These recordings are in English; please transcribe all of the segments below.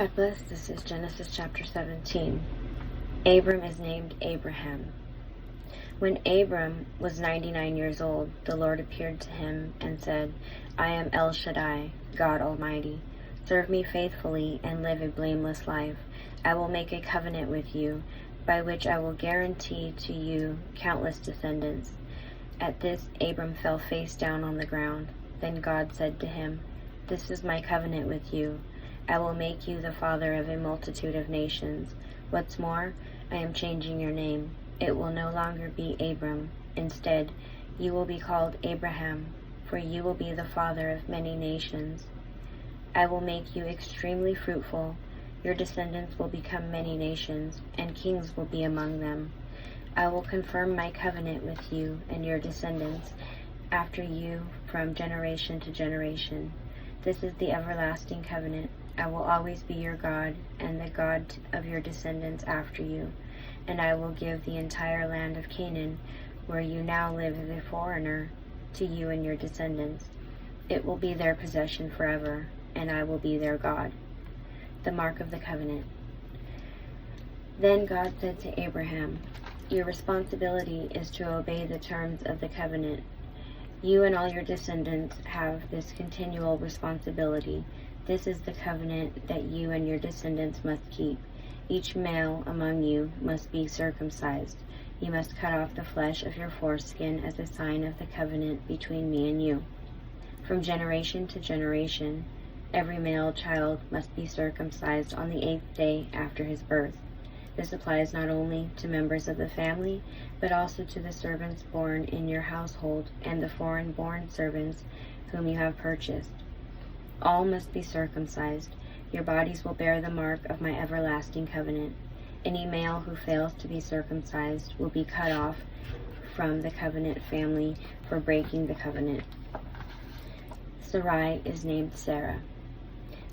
God bless. This is Genesis chapter 17. Abram is named Abraham. When Abram was 99 years old, the Lord appeared to him and said, I am El Shaddai, God Almighty. Serve me faithfully and live a blameless life. I will make a covenant with you, by which I will guarantee to you countless descendants. At this, Abram fell face down on the ground. Then God said to him, This is my covenant with you. I will make you the father of a multitude of nations. What's more, I am changing your name. It will no longer be Abram. Instead, you will be called Abraham, for you will be the father of many nations. I will make you extremely fruitful. Your descendants will become many nations, and kings will be among them. I will confirm my covenant with you and your descendants after you from generation to generation. This is the everlasting covenant. I will always be your God and the God of your descendants after you, and I will give the entire land of Canaan, where you now live as a foreigner, to you and your descendants. It will be their possession forever, and I will be their God. The mark of the covenant. Then God said to Abraham, Your responsibility is to obey the terms of the covenant. You and all your descendants have this continual responsibility. This is the covenant that you and your descendants must keep. Each male among you must be circumcised. You must cut off the flesh of your foreskin as a sign of the covenant between me and you. From generation to generation, every male child must be circumcised on the 8th day after his birth. This applies not only to members of the family, but also to the servants born in your household and the foreign-born servants whom you have purchased. All must be circumcised. Your bodies will bear the mark of my everlasting covenant. Any male who fails to be circumcised will be cut off from the covenant family for breaking the covenant. Sarai is named Sarah.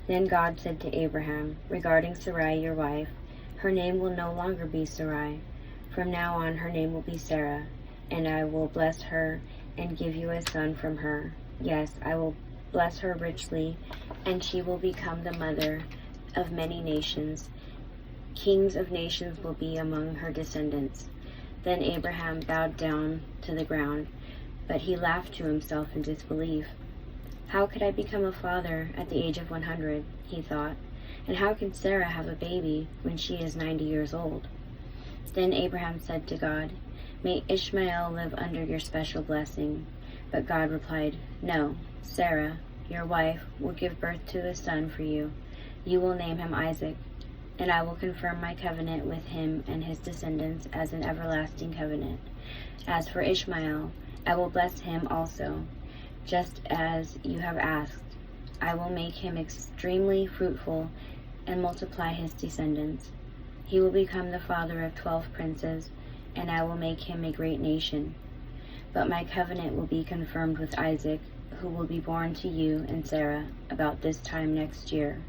Then God said to Abraham, regarding Sarai your wife, her name will no longer be Sarai. From now on her name will be Sarah, and I will bless her and give you a son from her. Yes, I will bless her richly, and she will become the mother of many nations. Kings of nations will be among her descendants. Then Abraham bowed down to the ground, but he laughed to himself in disbelief. How could I become a father at the age of 100, he thought, and how can Sarah have a baby when she is 90 years old? Then Abraham said to God, May Ishmael live under your special blessing. But God replied, No, Sarah, your wife, will give birth to a son for you. You will name him Isaac, and I will confirm my covenant with him and his descendants as an everlasting covenant. As for Ishmael, I will bless him also, just as you have asked. I will make him extremely fruitful and multiply his descendants. He will become the father of 12 princes, and I will make him a great nation. But my covenant will be confirmed with Isaac, who will be born to you and Sarah about this time next year.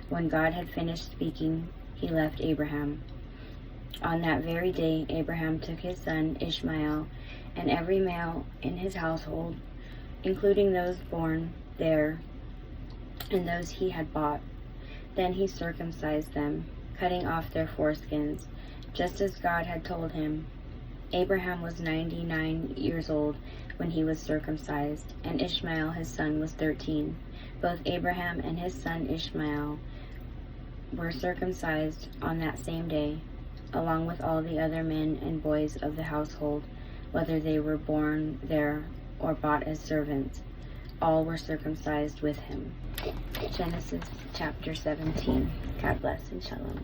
When God had finished speaking, he left Abraham. On that very day, Abraham took his son Ishmael and every male in his household, including those born there and those he had bought. Then he circumcised them, cutting off their foreskins, just as God had told him. Abraham was 99 years old when he was circumcised, and Ishmael his son was 13. Both Abraham and his son Ishmael were circumcised on that same day, along with all the other men and boys of the household, whether they were born there or bought as servants. All were circumcised with him. Genesis chapter 17. God bless and shalom.